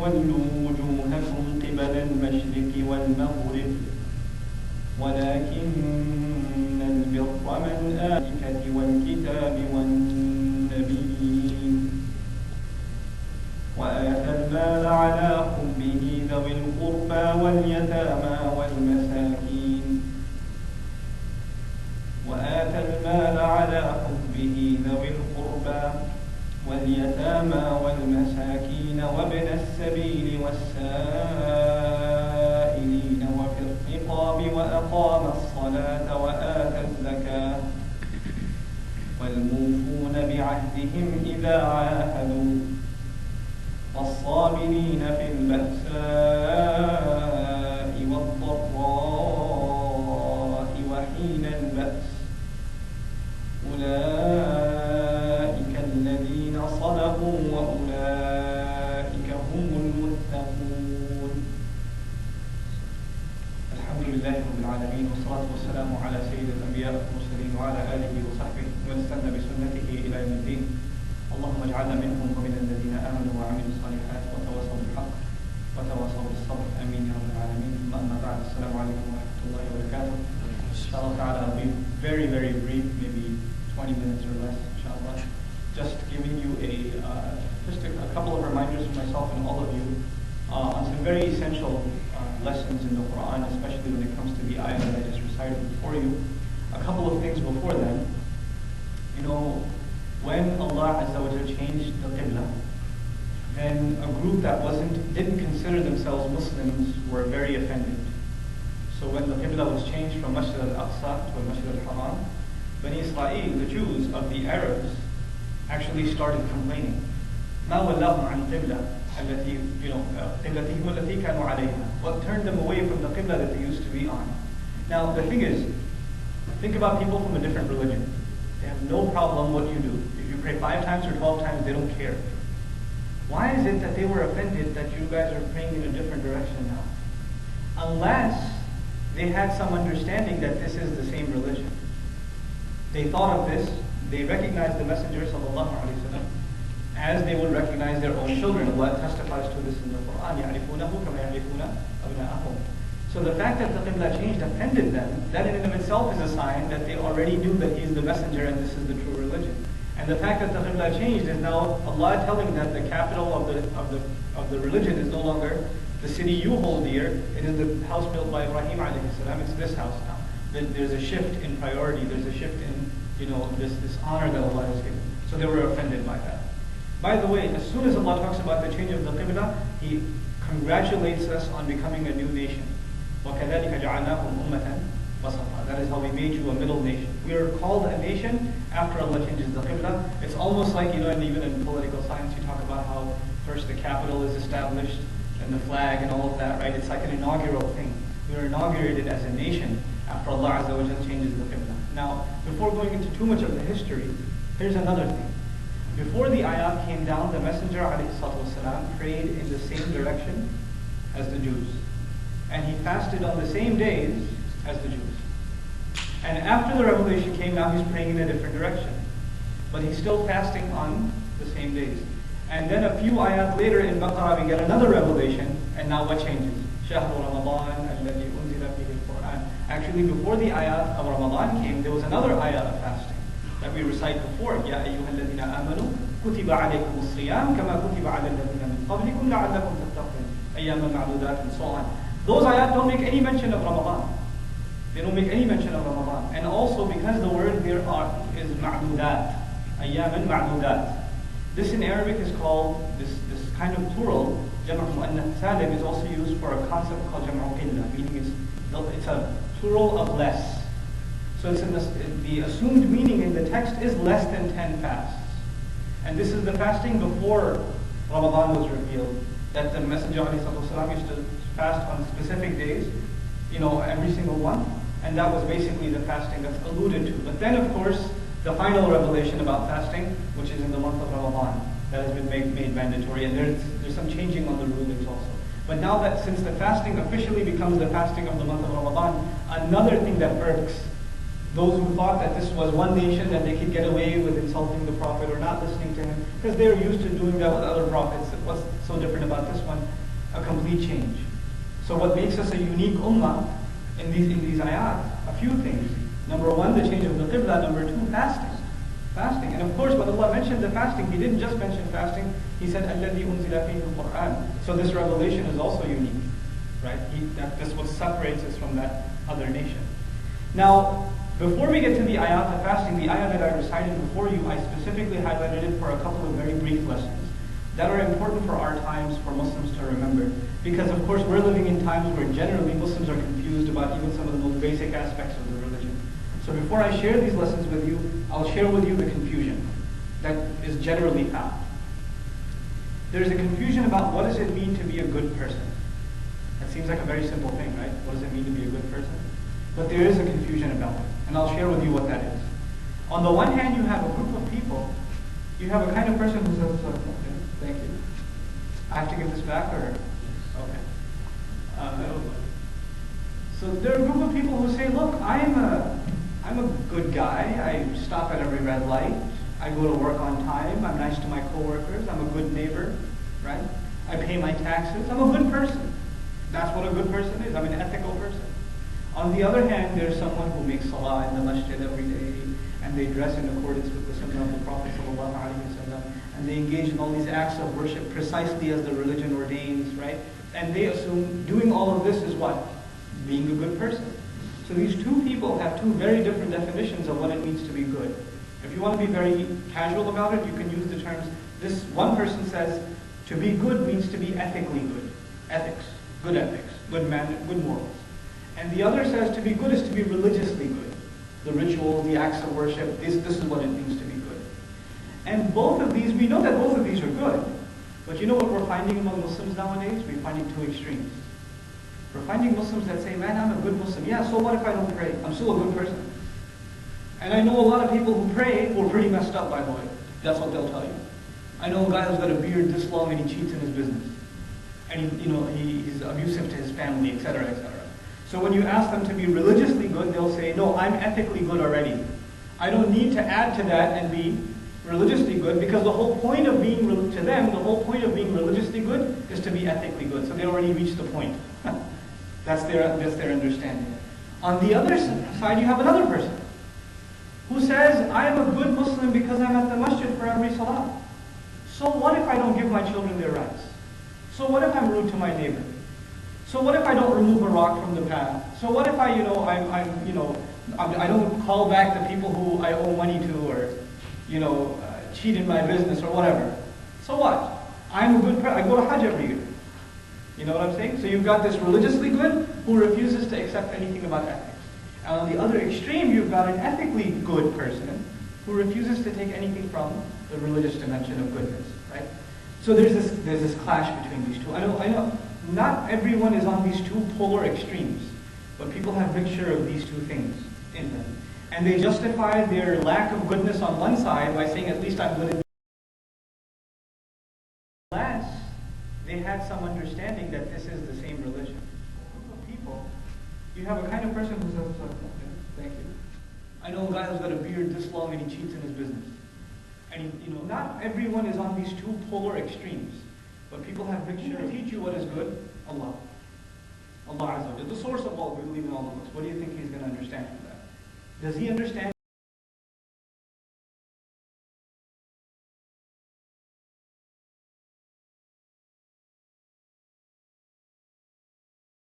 تولوا وجوهكم قبل المشرق والمغرب ولكن البر من آتِكَةِ والكتاب والنبيين وآتى المال على حبه ذوي القربى واليتامى والمساكين وآتى المال على حبه ذوي القربى واليتامى والمساكين وابن السبيل والسائلين وفي الرقاب وأقام الصلاة وآتى الزكاة والموفون بعهدهم إذا عاهدوا والصابرين في البأساء والضراء وحين البأس أولئك الذين صدقوا وأولئك هم المتقون. الحمد لله رب العالمين والصلاة والسلام على سيد الأنبياء والمرسلين وعلى آله وصحبه ومن استنى بسنته إلى يوم الدين. اللهم اجعلنا منهم ومن الذين آمنوا وعملوا الصالحات وتواصوا بالحق وتواصوا بالصبر. آمين يا رب العالمين. أما بعد, السلام عليكم ورحمة الله وبركاته. Inshallah ta'ala, I'll be very, very brief, maybe 20 minutes or less, inshallah. Just giving you a couple of reminders for myself and all of you on some very essential lessons in the Quran, especially when it comes to the ayah that I just recited before you. A couple of things before then. You know, when Allah Azza wa Jalla changed the Qibla, then a group that didn't consider themselves Muslims were very offended. So when the Qibla was changed from Masjid al-Aqsa to Masjid al-Haram, Bani Israel, the Jews of the Arabs, actually started complaining. مَا وَلَّهُمْ عَنْ قِبْلَةٍ التي قبلتهم التي كانوا عليها. What turned them away from the Qibla that they used to be on? Now the thing is, think about people from a different religion. They have no problem what you do. If you pray 5 times or 12 times, they don't care. Why is it that they were offended that you guys are praying in a different direction now? Unless they had some understanding that this is the same religion. They thought of this, they recognized the Messenger sallallahu alaihi wasallam as they would recognize their own children. Allah testifies to this in the Quran. يَعْرِفُونَهُ كَمَا يَعْرِفُونَ أَبْنَاءَهُم. So the fact that the Qibla changed offended them, that in and of itself is a sign that they already knew that He is the Messenger and this is the true religion. And the fact that the Qibla changed is now Allah telling that the capital of the religion is no longer the city you hold dear. It is the house built by Ibrahim alayhi salam. It's this house now. There's a shift in priority. There's a shift in this honor that Allah has given. So they were offended by that. By the way, as soon as Allah talks about the change of the Qibla, He congratulates us on becoming a new nation. وَكَذَلِكَ جَعَلْنَاكُمْ أُمَّةً وَسَطًا. That is how we made you a middle nation. We are called a nation after Allah changes the Qibla. It's almost like, and even in political science, you talk about how first the capital is established, and the flag and all of that, right? It's like an inaugural thing. We are inaugurated as a nation after Allah Azza wa Jalla changes the Qibla. Now, before going into too much of the history, here's another thing. Before the ayat came down, the Messenger ﷺ prayed in the same direction as the Jews. And he fasted on the same days as the Jews. And after the revelation came, now he's praying in a different direction. But he's still fasting on the same days. And then a few ayat later in Baqarah, we get another revelation, and now what changes? شَهْرُ رَمَضَانَ الَّذِي أُنزِلَ فِيهِ الْقُرْآنِ. Actually, before the ayat of Ramadan came, there was another ayat of fasting that we recite before. يَا أَيُّهَا الَّذِينَ آمَنُوا كُتِبَ عَلَيْكُمُ الصِّيَامُ كَمَا كُتِبَ عَلَى الَّذِينَ مِنْ قَبْلِكُمْ لَعَلَّكُمْ تَتَّقُونَ أَيَّامًا مَعْدُودَاتٍ and so on. Those ayat don't make any mention of Ramadan. They don't make any mention of Ramadan. And also because the word here is ma'dudat, ayyaman ma'dudat. This in Arabic is called, this kind of plural, jam'u mu'annath salim, is also used for a concept called jam'u qilla, meaning it's a plural of less. So it's the assumed meaning in the text is less than 10 fasts. And this is the fasting before Ramadan was revealed, that the Messenger ﷺ used to fast on specific days, every single one. And that was basically the fasting that's alluded to. But then, of course, the final revelation about fasting, which is in the month of Ramadan, that has been made mandatory. And there's some changing on the rulings also. But now that since the fasting officially becomes the fasting of the month of Ramadan, another thing that irks those who thought that this was one nation, that they could get away with insulting the Prophet or not listening to him, because they were used to doing that with other prophets. so different about this one? A complete change. So what makes us a unique ummah in these ayat? A few things. Number one, the change of the qibla. Number two, fasting. Fasting. And of course, when Allah mentioned the fasting, He didn't just mention fasting. He said, الَّذِي أُنزِلَ فِيهِ الْقُرْآنِ. So this revelation is also unique. Right? That's what separates us from that other nation. Now, before we get to the ayat of fasting, the ayat that I recited before you, I specifically highlighted it for a couple of very brief lessons that are important for our times for Muslims to remember. Because of course we're living in times where generally Muslims are confused about even some of the most basic aspects of the religion. So before I share these lessons with you, I'll share with you the confusion that is generally found. There's a confusion about what does it mean to be a good person. That seems like a very simple thing, right? What does it mean to be a good person? But there is a confusion about it, and I'll share with you what that is. On the one hand, you have a group of people, you have a kind of person who says, okay, thank you. I have to give this back, or? Okay. So there are a group of people who say, look, I'm a good guy, I stop at every red light, I go to work on time, I'm nice to my coworkers, I'm a good neighbor, right? I pay my taxes, I'm a good person. That's what a good person is, I'm an ethical person. On the other hand, there's someone who makes salah in the masjid every day, and they dress in accordance with the sunnah of the Prophet ﷺ, and they engage in all these acts of worship precisely as the religion ordains, right? And they assume doing all of this is what? Being a good person. So these two people have two very different definitions of what it means to be good. If you want to be very casual about it, you can use the terms, this one person says, to be good means to be ethically good. Ethics, good manner, good morals. And the other says to be good is to be religiously good. The rituals, the acts of worship, this is what it means to be good. And both of these, we know that both of these are good. But you know what we're finding among Muslims nowadays? We're finding two extremes. We're finding Muslims that say, man, I'm a good Muslim. Yeah, so what if I don't pray? I'm still a good person. And I know a lot of people who pray who are pretty messed up, by the way. That's what they'll tell you. I know a guy who's got a beard this long and he cheats in his business. And he's abusive to his family, etc., etc. So when you ask them to be religiously good, they'll say, no, I'm ethically good already. I don't need to add to that and be religiously good, because the whole point of being, to them, the whole point of being religiously good is to be ethically good. So they already reached the point. That's their understanding. On the other side, you have another person who says, I am a good Muslim because I'm at the masjid for every salah. So what if I don't give my children their rights? So what if I'm rude to my neighbor? So what if I don't remove a rock from the path? So what if I don't call back the people who I owe money to, or cheat in my business or whatever? So what? I'm a good person. I go to Hajj every year. You know what I'm saying? So you've got this religiously good who refuses to accept anything about ethics. And on the other extreme, you've got an ethically good person who refuses to take anything from the religious dimension of goodness, right? So there's this clash between these two. I know, not everyone is on these two polar extremes, but people have a mixture of these two things in them. And they justify their lack of goodness on one side by saying, at least I'm good at unless they had some understanding that this is the same religion. A group of people, you have a kind of person who says, thank you. I know a guy who's got a beard this long and he cheats in his business. And not everyone is on these two polar extremes, but people have a mixture. To teach you what is good, Allah. Allah Azza wa Jalla, the source of all, we believe in all of us. What do you think He's going to understand from that? Does He understand